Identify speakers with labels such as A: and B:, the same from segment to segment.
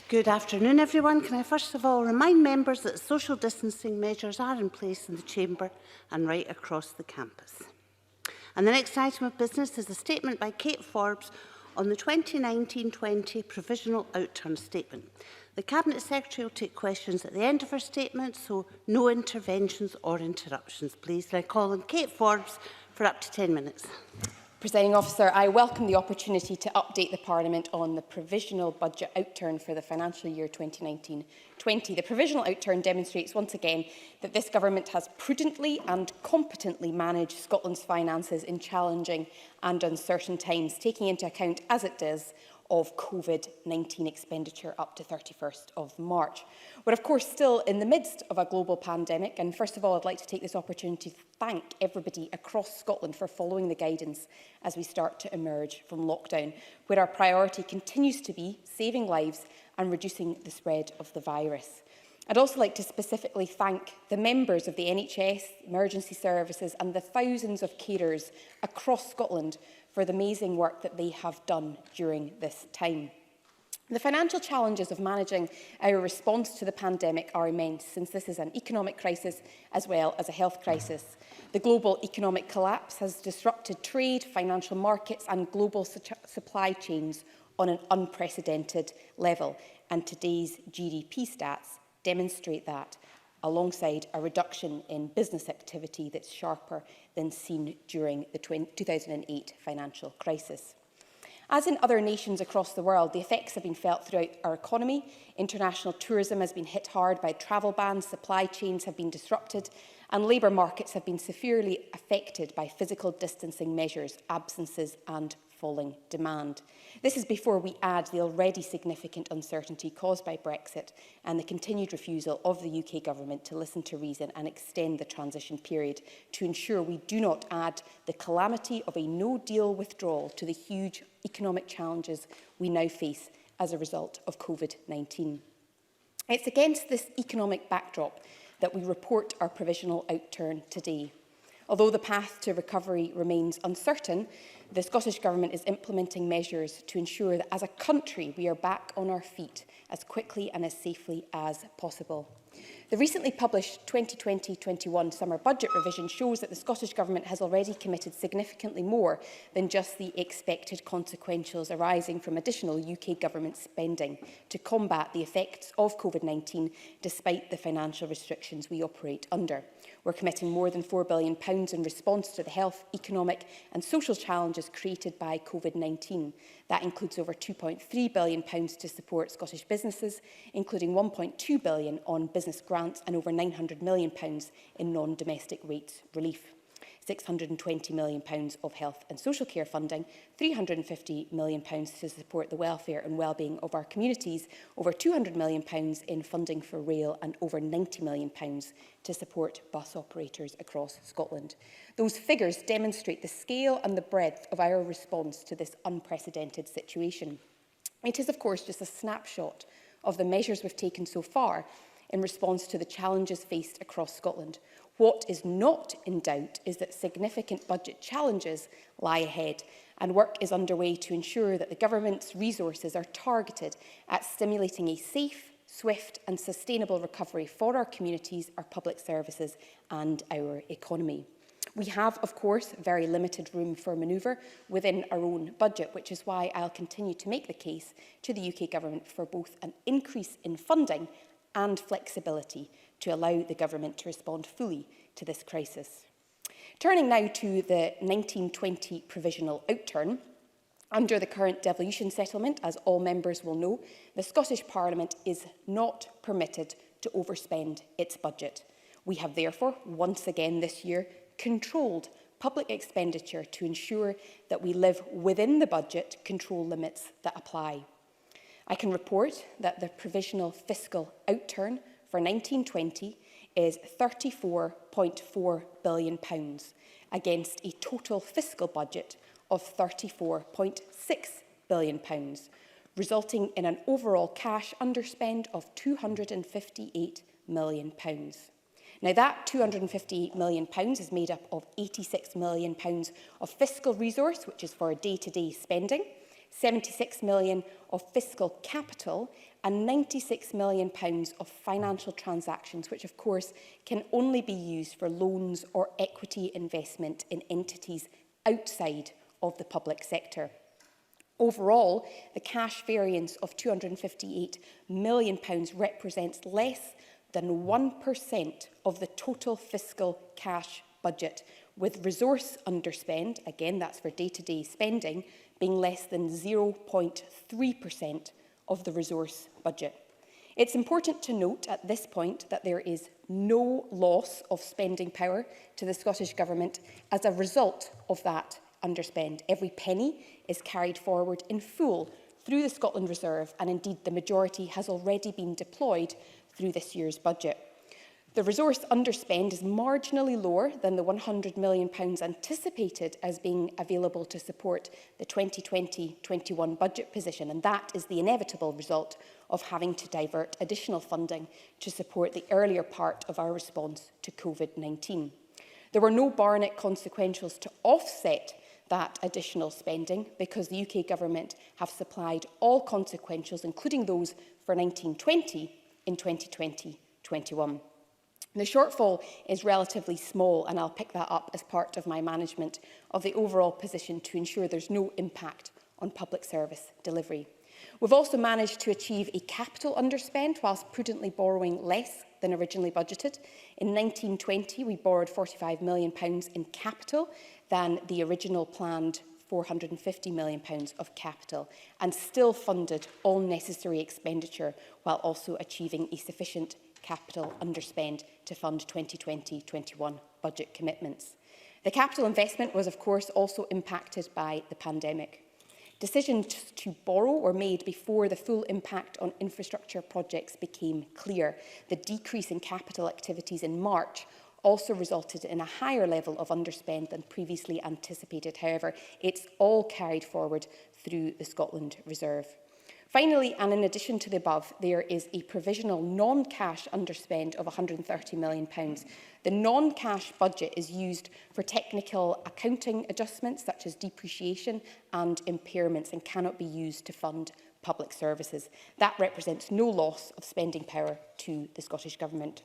A: Good afternoon, everyone. Can I first of all remind members that social distancing measures are in place in the Chamber and right across the campus. And the next item of business is a statement by Kate Forbes on the 2019-20 Provisional Outturn Statement. The Cabinet Secretary will take questions at the end of her statement, so no interventions or interruptions, please. I call on Kate Forbes for up to 10 minutes.
B: Presiding Officer, I welcome the opportunity to update the Parliament on the provisional budget outturn for the financial year 2019-20. The provisional outturn demonstrates once again that this government has prudently and competently managed Scotland's finances in challenging and uncertain times, taking into account, as it does, of COVID-19 expenditure up to 31st of March. We're of course still in the midst of a global pandemic, and first of all I'd like to take this opportunity to thank everybody across Scotland for following the guidance as we start to emerge from lockdown, where our priority continues to be saving lives and reducing the spread of the virus. I'd also like to specifically thank the members of the NHS, emergency services and the thousands of carers across Scotland for the amazing work that they have done during this time. The financial challenges of managing our response to the pandemic are immense, since this is an economic crisis as well as a health crisis. The global economic collapse has disrupted trade, financial markets and global supply chains on an unprecedented level, and today's GDP stats demonstrate that, alongside a reduction in business activity that's sharper than seen during the 2008 financial crisis. As in other nations across the world, the effects have been felt throughout our economy. International tourism has been hit hard by travel bans, supply chains have been disrupted, and labour markets have been severely affected by physical distancing measures, absences and falling demand. This is before we add the already significant uncertainty caused by Brexit and the continued refusal of the UK Government to listen to reason and extend the transition period to ensure we do not add the calamity of a no-deal withdrawal to the huge economic challenges we now face as a result of COVID-19. It's against this economic backdrop that we report our provisional outturn today. Although the path to recovery remains uncertain, the Scottish Government is implementing measures to ensure that as a country we are back on our feet as quickly and as safely as possible. The recently published 2020-21 summer budget revision shows that the Scottish Government has already committed significantly more than just the expected consequentials arising from additional UK Government spending to combat the effects of COVID-19 despite the financial restrictions we operate under. We're committing more than £4 billion in response to the health, economic and social challenges created by COVID-19. That includes over £2.3 billion to support Scottish businesses, including £1.2 billion on business grants and over £900 million in non-domestic rates relief. £620 million of health and social care funding, £350 million to support the welfare and well-being of our communities, over £200 million in funding for rail and over £90 million to support bus operators across Scotland. Those figures demonstrate the scale and the breadth of our response to this unprecedented situation. It is, of course, just a snapshot of the measures we've taken so far in response to the challenges faced across Scotland. What is not in doubt is that significant budget challenges lie ahead, and work is underway to ensure that the Government's resources are targeted at stimulating a safe, swift and sustainable recovery for our communities, our public services and our economy. We have, of course, very limited room for manoeuvre within our own budget, which is why I'll continue to make the case to the UK Government for both an increase in funding and flexibility to allow the Government to respond fully to this crisis. Turning now to the 1920 provisional outturn, under the current devolution settlement, as all members will know, the Scottish Parliament is not permitted to overspend its budget. We have therefore, once again this year, controlled public expenditure to ensure that we live within the budget control limits that apply. I can report that the provisional fiscal outturn for 1920 is £34.4 billion against a total fiscal budget of £34.6 billion, resulting in an overall cash underspend of £258 million. Now that £258 million is made up of £86 million of fiscal resource, which is for day-to-day spending, £76 million of fiscal capital and £96 million of financial transactions, which of course can only be used for loans or equity investment in entities outside of the public sector. Overall, the cash variance of £258 million represents less than 1% of the total fiscal cash budget, with resource underspend, again that's for day-to-day spending, being less than 0.3% of the resource budget. It's important to note at this point that there is no loss of spending power to the Scottish Government as a result of that underspend. Every penny is carried forward in full through the Scotland Reserve, and indeed the majority has already been deployed through this year's budget. The resource underspend is marginally lower than the £100 million anticipated as being available to support the 2020-21 budget position, and that is the inevitable result of having to divert additional funding to support the earlier part of our response to COVID-19. There were no Barnett consequentials to offset that additional spending because the UK Government have supplied all consequentials, including those for 1920, in 2020-21. The shortfall is relatively small, and I'll pick that up as part of my management of the overall position to ensure there's no impact on public service delivery. We've also managed to achieve a capital underspend whilst prudently borrowing less than originally budgeted. In 1920, we borrowed £45 million in capital than the original planned £450 million of capital, and still funded all necessary expenditure while also achieving a sufficient capital underspend to fund 2020-21 budget commitments. The capital investment was, of course, also impacted by the pandemic. Decisions to borrow were made before the full impact on infrastructure projects became clear. The decrease in capital activities in March also resulted in a higher level of underspend than previously anticipated. However, it's all carried forward through the Scotland Reserve. Finally, and in addition to the above, there is a provisional non-cash underspend of £130 million. The non-cash budget is used for technical accounting adjustments such as depreciation and impairments and cannot be used to fund public services. That represents no loss of spending power to the Scottish Government.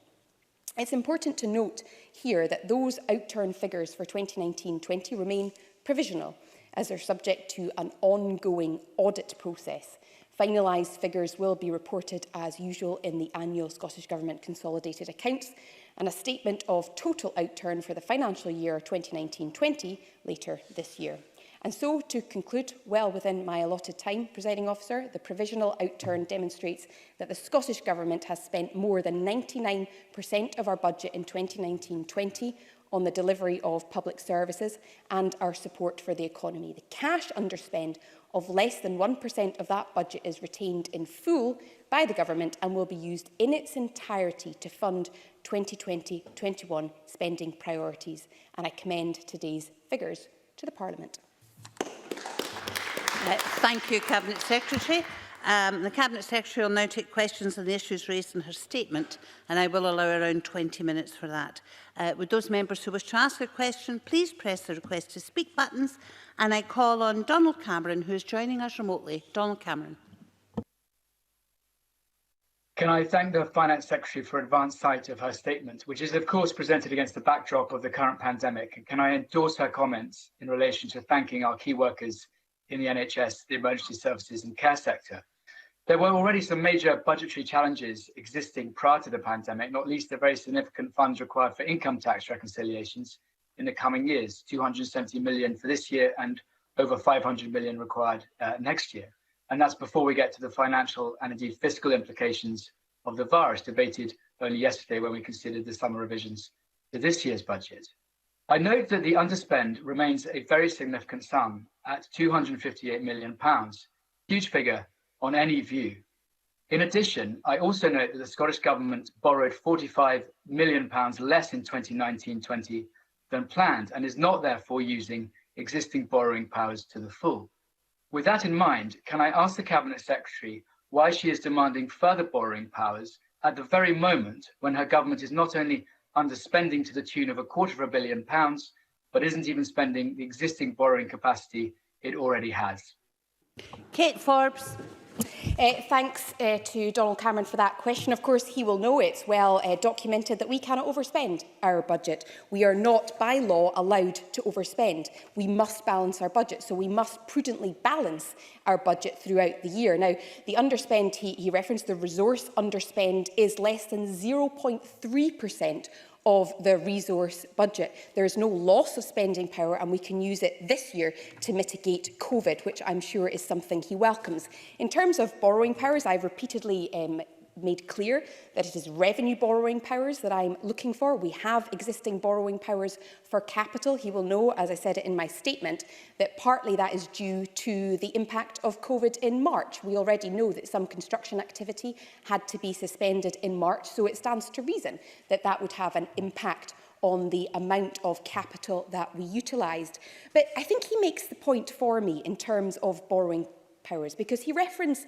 B: It's important to note here that those Outturn figures for 2019-20 remain provisional, as they're subject to an ongoing audit process. Finalised figures will be reported as usual in the annual Scottish Government consolidated accounts, and a statement of total outturn for the financial year 2019-20 later this year. And so, to conclude, well within my allotted time, Presiding Officer, the provisional outturn demonstrates that the Scottish Government has spent more than 99% of our budget in 2019-20 on the delivery of public services and our support for the economy. The cash underspend of less than 1% of that budget is retained in full by the Government and will be used in its entirety to fund 2020-21 spending priorities. And I commend today's figures to the Parliament.
A: Thank you, Cabinet Secretary. The Cabinet Secretary will now take questions on the issues raised in her statement, and I will allow around 20 minutes for that. Would those members who wish to ask a question please press the request to speak buttons, and I call on Donald Cameron, who is joining us remotely. Donald Cameron.
C: Can I thank the Finance Secretary for advance sight of her statement, which is of course presented against the backdrop of the current pandemic, and can I endorse her comments in relation to thanking our key workers in the NHS, the emergency services and care sector. There were already some major budgetary challenges existing prior to the pandemic, not least the very significant funds required for income tax reconciliations in the coming years, 270 million for this year and over 500 million required next year. And that's before we get to the financial and indeed fiscal implications of the virus, debated only yesterday when we considered the summer revisions to this year's budget. I note that the underspend remains a very significant sum at £258 million, huge figure on any view. In addition, I also note that the Scottish Government borrowed £45 million less in 2019-20 than planned and is not therefore using existing borrowing powers to the full. With that in mind, can I ask the Cabinet Secretary why she is demanding further borrowing powers at the very moment when her government is not only underspending to the tune of £250 million, but isn't even spending the existing borrowing capacity it already has?
A: Kate Forbes.
B: Thanks to Donald Cameron for that question. Of course, he will know it's well documented that we cannot overspend our budget. We are not, by law, allowed to overspend. We must balance our budget, so we must prudently balance our budget throughout the year. Now, the underspend he referenced, the resource underspend, is less than 0.3% of the resource budget. There is no loss of spending power, and we can use it this year to mitigate COVID, which I'm sure is something he welcomes. In terms of borrowing powers, I've repeatedly made clear that it is revenue borrowing powers that I'm looking for. We have existing borrowing powers for capital. He will know, as I said in my statement, that partly that is due to the impact of COVID in March. We already know that some construction activity had to be suspended in March, so it stands to reason that that would have an impact on the amount of capital that we utilised. But I think he makes the point for me in terms of borrowing powers, because he references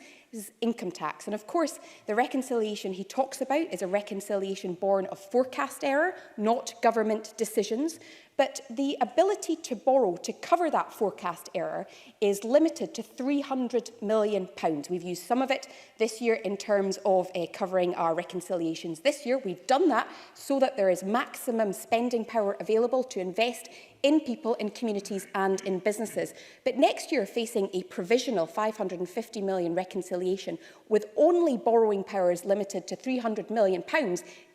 B: income tax. And of course, the reconciliation he talks about is a reconciliation born of forecast error, not government decisions. But the ability to borrow to cover that forecast error is limited to £300 million. We've used some of it this year in terms of covering our reconciliations this year. We've done that so that there is maximum spending power available to invest in people, in communities and in businesses. But next year, facing a provisional £550 million reconciliation with only borrowing powers limited to £300 million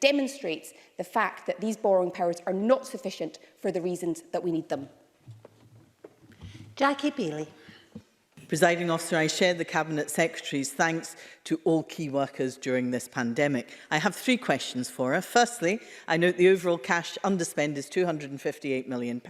B: demonstrates the fact that these borrowing powers are not sufficient for the reasons that we need them.
A: Jackie Bailey.
D: Presiding Officer, I share the Cabinet Secretary's thanks to all key workers during this pandemic. I have 3 questions for her. Firstly, I note the overall cash underspend is £258 million,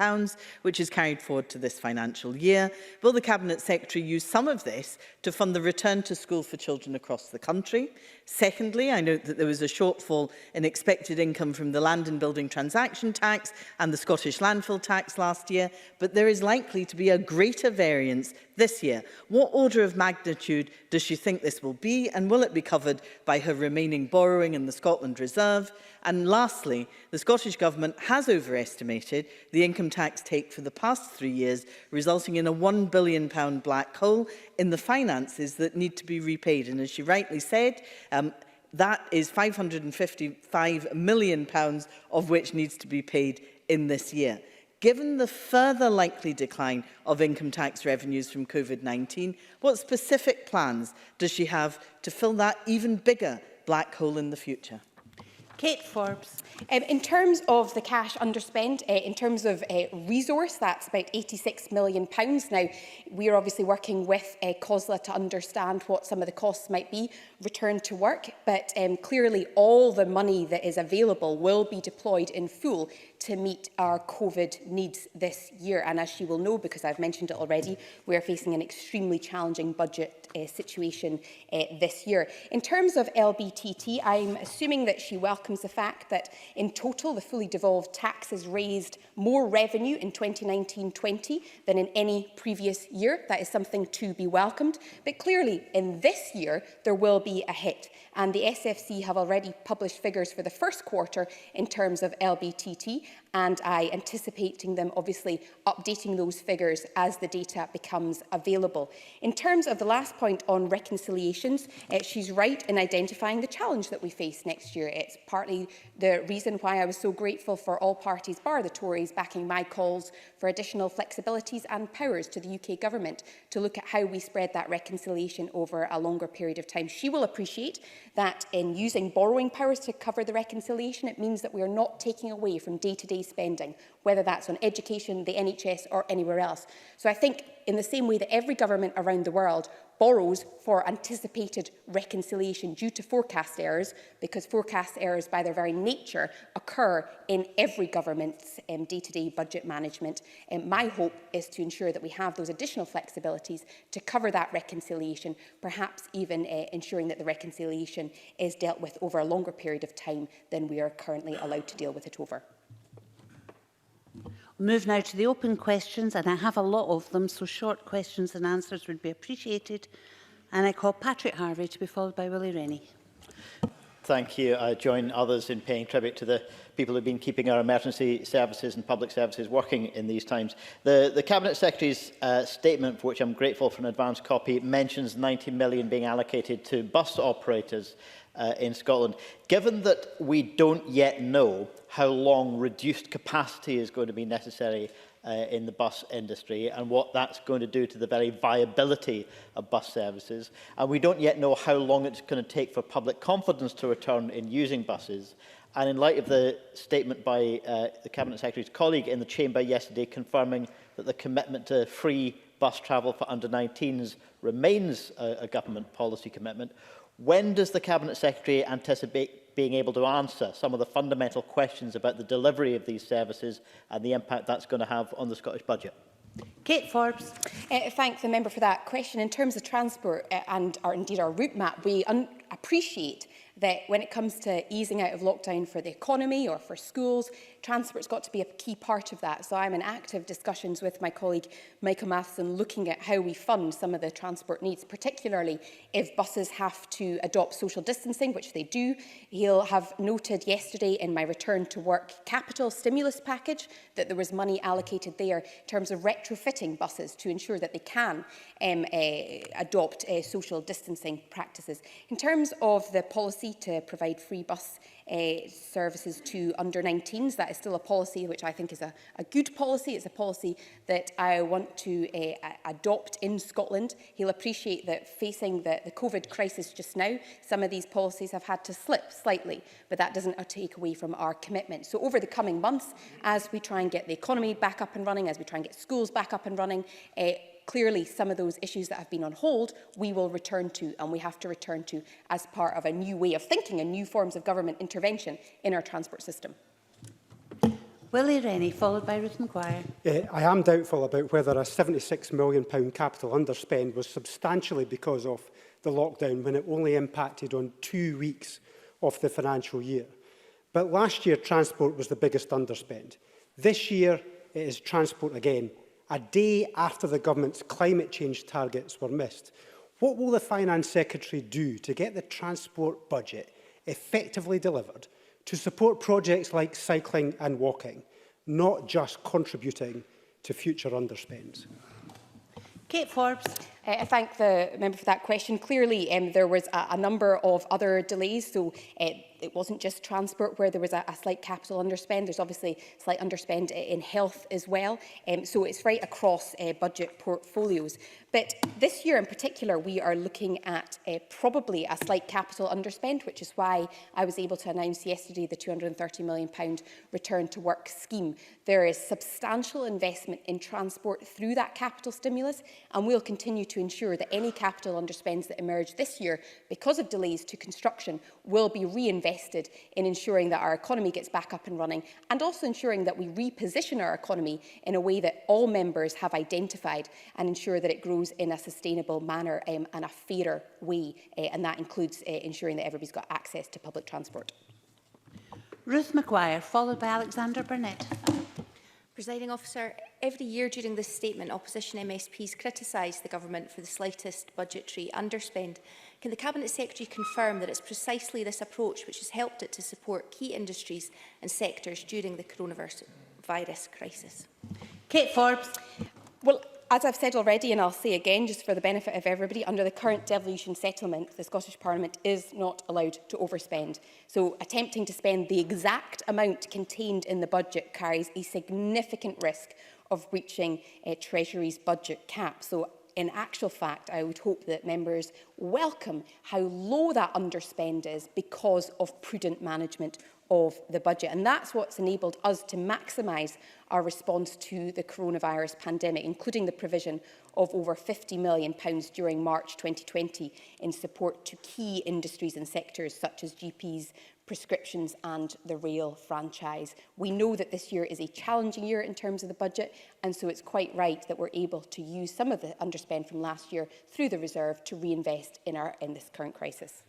D: which is carried forward to this financial year. Will the Cabinet Secretary use some of this to fund the return to school for children across the country? Secondly, I note that there was a shortfall in expected income from the Land and Building Transaction Tax and the Scottish Landfill Tax last year, but there is likely to be a greater variance this year. What order of magnitude does she think this will be, and will it be covered by her remaining borrowing in the Scotland Reserve? And lastly, the Scottish Government has overestimated the income tax take for the past 3 years, resulting in a £1 billion black hole in the finances that need to be repaid. And as she rightly said, that is £555 million of which needs to be paid in this year. Given the further likely decline of income tax revenues from COVID-19, what specific plans does she have to fill that even bigger black hole in the future?
A: Kate Forbes.
B: In terms of the cash underspend, in terms of resource, that's about £86 million. Now, we are obviously working with COSLA to understand what some of the costs might be, return to work, but clearly all the money that is available will be deployed in full to meet our COVID needs this year. And as she will know, because I've mentioned it already, we are facing an extremely challenging budget situation this year. In terms of LBTT, I'm assuming that she welcomes the fact that in total, the fully devolved tax has raised more revenue in 2019-20 than in any previous year. That is something to be welcomed. But clearly, in this year, there will be a hit. And the SFC have already published figures for the first quarter in terms of LBTT, and I anticipating them obviously updating those figures as the data becomes available. In terms of the last point on reconciliations, she's right in identifying the challenge that we face next year. It's partly the reason why I was so grateful for all parties, bar the Tories, backing my calls for additional flexibilities and powers to the UK Government to look at how we spread that reconciliation over a longer period of time. She will appreciate that in using borrowing powers to cover the reconciliation, it means that we are not taking away from day-to-day spending, whether that's on education, the NHS or anywhere else. So I think in the same way that every government around the world borrows for anticipated reconciliation due to forecast errors, because forecast errors by their very nature occur in every government's day-to-day budget management. My hope is to ensure that we have those additional flexibilities to cover that reconciliation, perhaps even ensuring that the reconciliation is dealt with over a longer period of time than we are currently allowed to deal with it over.
A: Move now to the open questions, and I have a lot of them, so short questions and answers would be appreciated. And I call Patrick Harvey to be followed by Willie Rennie.
E: Thank you. I join others in paying tribute to the people who have been keeping our emergency services and public services working in these times. The Cabinet Secretary's statement, for which I'm grateful for an advance copy, mentions 90 million being allocated to bus operators in Scotland. Given that we don't yet know how long reduced capacity is going to be necessary in the bus industry and what that's going to do to the very viability of bus services, and we don't yet know how long it's going to take for public confidence to return in using buses, and in light of the statement by the Cabinet Secretary's colleague in the Chamber yesterday confirming that the commitment to free bus travel for under-19s remains a government policy commitment, when does the Cabinet Secretary anticipate being able to answer some of the fundamental questions about the delivery of these services and the impact that's going to have on the Scottish budget?
A: Kate Forbes.
B: Thank the member for that question. In terms of transport and indeed our route map, we appreciate that when it comes to easing out of lockdown for the economy or for schools, transport's got to be a key part of that. So I'm in active discussions with my colleague Michael Matheson looking at how we fund some of the transport needs, particularly if buses have to adopt social distancing, which they do. He'll have noted yesterday in my return to work capital stimulus package that there was money allocated there in terms of retrofitting buses to ensure that they can adopt social distancing practices. In terms of the policy to provide free bus services to under-19s, that is still a policy which I think is a good policy. It's a policy that I want to adopt in Scotland. He'll appreciate that facing the COVID crisis just now, some of these policies have had to slip slightly, but that doesn't take away from our commitment. So over the coming months, as we try and get the economy back up and running, as we try and get schools back up and running, clearly some of those issues that have been on hold, we will return to, and we have to return to as part of a new way of thinking and new forms of government intervention in our transport system.
A: Willie Rennie, followed by Ruth Maguire.
F: I am doubtful about whether a £76 million capital underspend was substantially because of the lockdown when it only impacted on 2 weeks of the financial year. But last year, transport was the biggest underspend. This year, it is transport again, a day after the government's climate change targets were missed. What will the Finance Secretary do to get the transport budget effectively delivered to support projects like cycling and walking, not just contributing to future underspends?
A: Kate Forbes.
B: I thank the member for that question. Clearly, there was a number of other delays, so it wasn't just transport where there was a slight capital underspend. There's obviously slight underspend in health as well. So it's right across budget portfolios. But this year in particular, we are looking at probably a slight capital underspend, which is why I was able to announce yesterday the £230 million return to work scheme. There is substantial investment in transport through that capital stimulus, and we'll continue to ensure that any capital underspends that emerge this year because of delays to construction will be reinvested in ensuring that our economy gets back up and running, and also ensuring that we reposition our economy in a way that all members have identified and ensure that it grows in a sustainable manner and a fairer way, and that includes ensuring that everybody's got access to public transport.
A: Ruth Maguire, followed by Alexander Burnett.
G: Presiding Officer, every year during this statement, opposition MSPs criticise the government for the slightest budgetary underspend. Can the Cabinet Secretary confirm that it's precisely this approach which has helped it to support key industries and sectors during the coronavirus crisis?
A: Kate Forbes.
B: Well, as I've said already, and I'll say again, just for the benefit of everybody, under the current devolution settlement, the Scottish Parliament is not allowed to overspend. So attempting to spend the exact amount contained in the budget carries a significant risk of breaching Treasury's budget cap. So in actual fact, I would hope that members welcome how low that underspend is because of prudent management of the budget. And that's what's enabled us to maximise our response to the coronavirus pandemic, including the provision of over £50 million during March 2020 in support to key industries and sectors such as GPs, prescriptions and the rail franchise. We know that this year is a challenging year in terms of the budget, and so it's quite right that we're able to use some of the underspend from last year through the reserve to reinvest in this current crisis.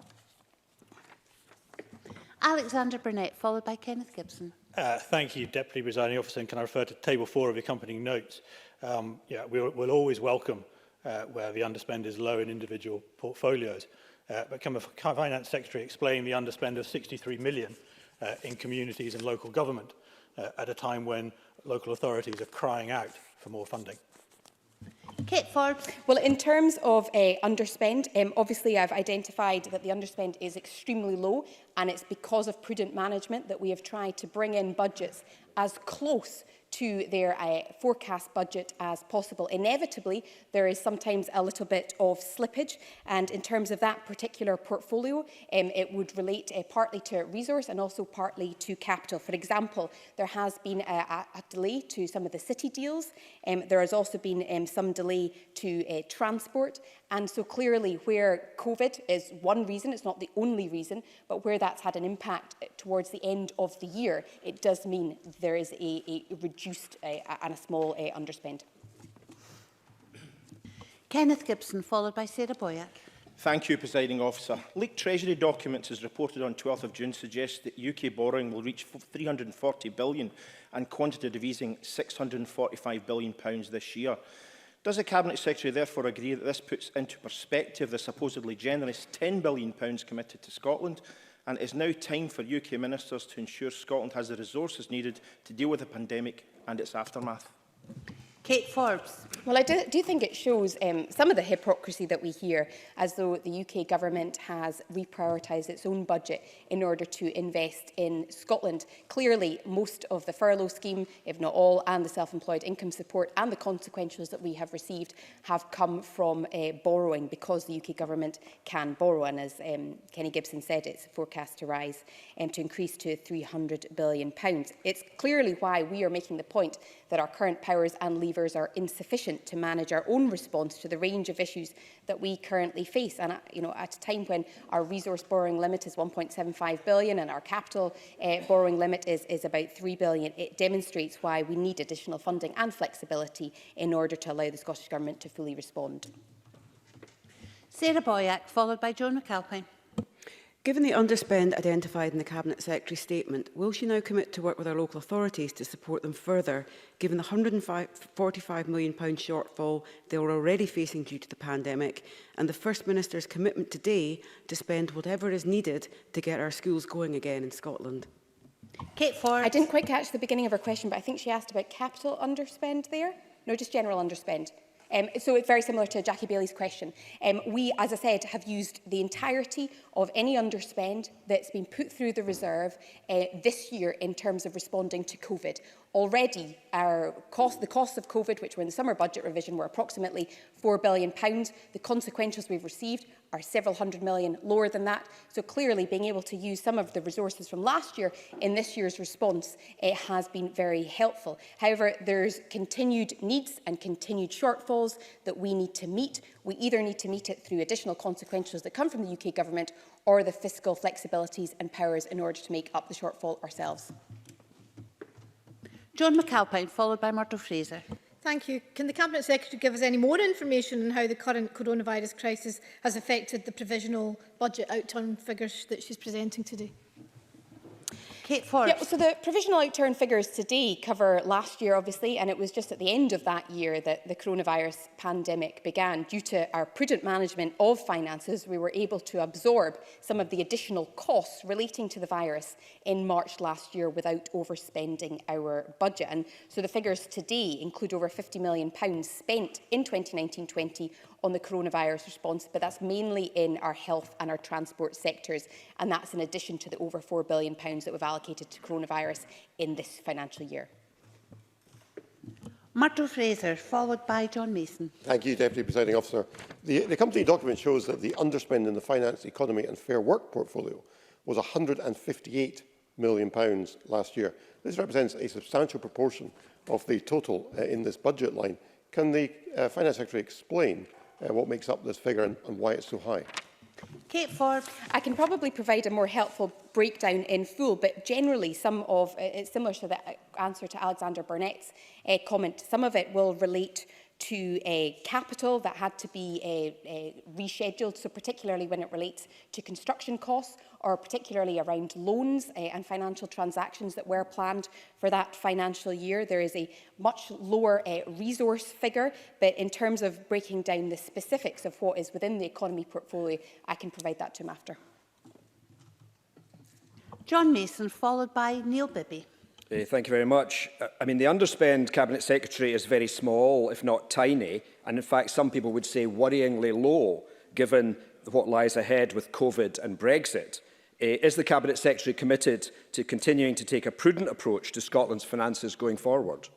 A: Alexander Burnett, followed by Kenneth Gibson.
H: Thank you, Deputy Presiding Officer. And can I refer to Table 4 of the accompanying notes? We'll always welcome where the underspend is low in individual portfolios. but can the Finance Secretary explain the underspend of 63 million in communities and local government at a time when local authorities are crying out for more funding?
A: Kate Forbes.
B: Well, in terms of underspend, obviously I've identified that the underspend is extremely low, and it's because of prudent management that we have tried to bring in budgets as close to their forecast budget as possible. Inevitably, there is sometimes a little bit of slippage, and in terms of that particular portfolio, it would relate partly to resource and also partly to capital. For example, there has been a delay to some of the city deals. There has also been some delay to transport, and so clearly where COVID is one reason, it's not the only reason, but where that's had an impact towards the end of the year, it does mean there is a reduced and a small underspend.
A: Kenneth Gibson, followed by Sarah Boyack.
I: Thank you, Presiding Officer. Leaked Treasury documents, as reported on 12th of June, suggest that UK borrowing will reach £340 billion and quantitative easing £645 billion this year. Does the Cabinet Secretary therefore agree that this puts into perspective the supposedly generous £10 billion committed to Scotland, and it is now time for UK ministers to ensure Scotland has the resources needed to deal with the pandemic and its aftermath?
A: Kate Forbes.
B: Well, I do think it shows some of the hypocrisy that we hear, as though the UK government has reprioritised its own budget in order to invest in Scotland. Clearly, most of the furlough scheme, if not all, and the self-employed income support and the consequentials that we have received have come from borrowing, because the UK government can borrow. And as Kenny Gibson said, it's forecast to rise to increase to £300 billion. It's clearly why we are making the point that our current powers and levers are insufficient to manage our own response to the range of issues that we currently face. And at a time when our resource borrowing limit is £1.75 billion and our capital borrowing limit is about £3 billion, it demonstrates why we need additional funding and flexibility in order to allow the Scottish Government to fully respond.
A: Sarah Boyack, followed by Joan McAlpine.
J: Given the underspend identified in the Cabinet Secretary's statement, will she now commit to work with our local authorities to support them further, given the £145 million shortfall they are already facing due to the pandemic, and the First Minister's commitment today to spend whatever is needed to get our schools going again in Scotland?
A: Kate Forbes.
B: I didn't quite catch the beginning of her question, but I think she asked about capital underspend there. No, just general underspend. So it's very similar to Jackie Bailey's question. We, as I said, have used the entirety of any underspend that's been put through the reserve this year in terms of responding to COVID. Already, the costs of COVID, which were in the summer budget revision, were approximately £4 billion. The consequentials we've received are several hundred million lower than that. So clearly, being able to use some of the resources from last year in this year's response has been very helpful. However, there's continued needs and continued shortfalls that we need to meet. We either need to meet it through additional consequentials that come from the UK government or the fiscal flexibilities and powers in order to make up the shortfall ourselves.
A: Joan McAlpine, followed by Murdo Fraser.
K: Thank you. Can the Cabinet Secretary give us any more information on how the current coronavirus crisis has affected the provisional budget outturn figures that she's presenting today?
A: Kate Forbes.
B: Yeah, so the provisional outturn figures today cover last year, obviously, and it was just at the end of that year that the coronavirus pandemic began. Due to our prudent management of finances, we were able to absorb some of the additional costs relating to the virus in March last year without overspending our budget. And so the figures today include over £50 million spent in 2019-20 on the coronavirus response, but that's mainly in our health and our transport sectors, and that's in addition to the over £4 billion that we've allocated to coronavirus in this financial year.
A: Murdo Fraser, followed by John Mason.
L: Thank you, Deputy Presiding Officer. The accompanying document shows that the underspend in the finance, economy and fair work portfolio was £158 million last year. This represents a substantial proportion of the total in this budget line. Can the Finance Secretary explain what makes up this figure and why it's so high?
A: Kate Forbes.
B: I can probably provide a more helpful breakdown in full, but generally it's similar to the answer to Alexander Burnett's comment. Some of it will relate to a capital that had to be rescheduled, so particularly when it relates to construction costs or particularly around loans and financial transactions that were planned for that financial year. There is a much lower resource figure, but in terms of breaking down the specifics of what is within the economy portfolio, I can provide that to him after.
A: John Mason, followed by Neil Bibby.
M: Thank you very much. I mean, the underspend Cabinet Secretary is very small, if not tiny, and in fact some people would say worryingly low, given what lies ahead with COVID and Brexit. Is the Cabinet Secretary committed to continuing to take a prudent approach to Scotland's finances going forward?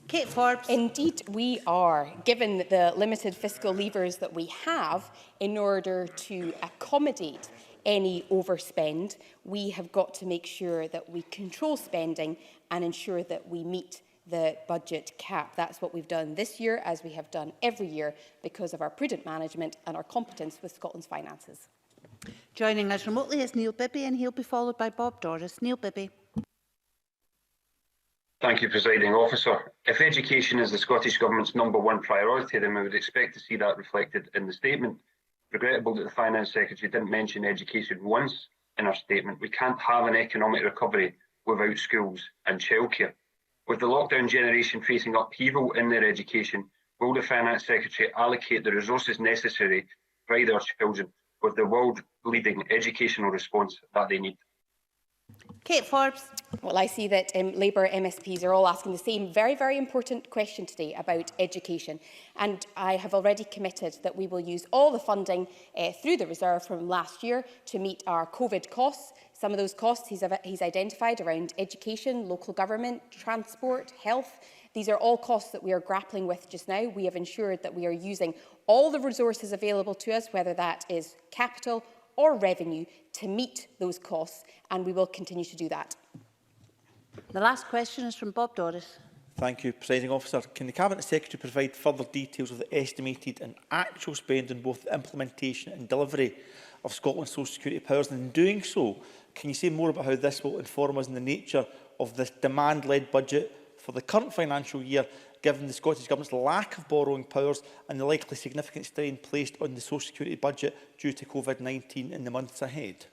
A: Kate Forbes.
B: Indeed, we are, given the limited fiscal levers that we have in order to accommodate any overspend. We have got to make sure that we control spending and ensure that we meet the budget cap. That's what we've done this year, as we have done every year, because of our prudent management and our competence with Scotland's finances.
A: Joining us remotely is Neil Bibby, and he'll be followed by Bob Doris. Neil Bibby.
N: Thank you, Presiding Officer. If education is the Scottish Government's #1 priority, then we would expect to see that reflected in the statement. Regrettable that the Finance Secretary didn't mention education once in her statement. We can't have an economic recovery without schools and childcare. With the lockdown generation facing upheaval in their education, will the Finance Secretary allocate the resources necessary to provide our children with the world-leading educational response that they need?
A: Kate Forbes.
B: Well, I see that Labour MSPs are all asking the same very, very important question today about education. And I have already committed that we will use all the funding through the reserve from last year to meet our COVID costs. Some of those costs he's identified around education, local government, transport, health. These are all costs that we are grappling with just now. We have ensured that we are using all the resources available to us, whether that is capital or revenue, to meet those costs, and we will continue to do that.
A: The last question is from Bob Doris.
O: Thank you, Presiding Officer. Can the Cabinet Secretary provide further details of the estimated and actual spend on both the implementation and delivery of Scotland's social security powers? And in doing so, can you say more about how this will inform us in the nature of this demand-led budget for the current financial year, given the Scottish Government's lack of borrowing powers and the likely significant strain placed on the social security budget due to COVID-19 in the months ahead?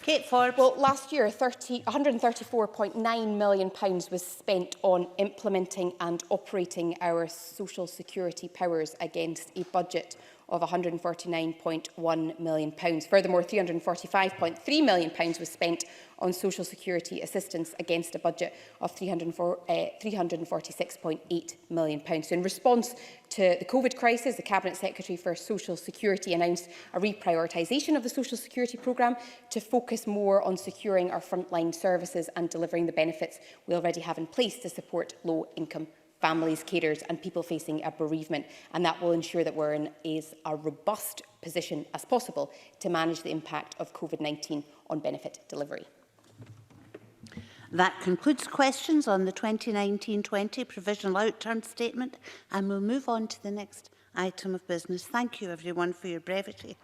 B: Kate Forbes. Well, last year, £134.9 million was spent on implementing and operating our social security powers against a budget of £149.1 million. Furthermore, £345.3 million was spent on social security assistance against a budget of £346.8 million. So in response to the COVID crisis, the Cabinet Secretary for Social Security announced a reprioritisation of the social security programme to focus more on securing our frontline services and delivering the benefits we already have in place to support low-income families, carers and people facing a bereavement, and that will ensure that we're in as a robust position as possible to manage the impact of COVID-19 on benefit delivery.
A: That concludes questions on the 2019-20 Provisional Outturn Statement, and we'll move on to the next item of business. Thank you everyone for your brevity.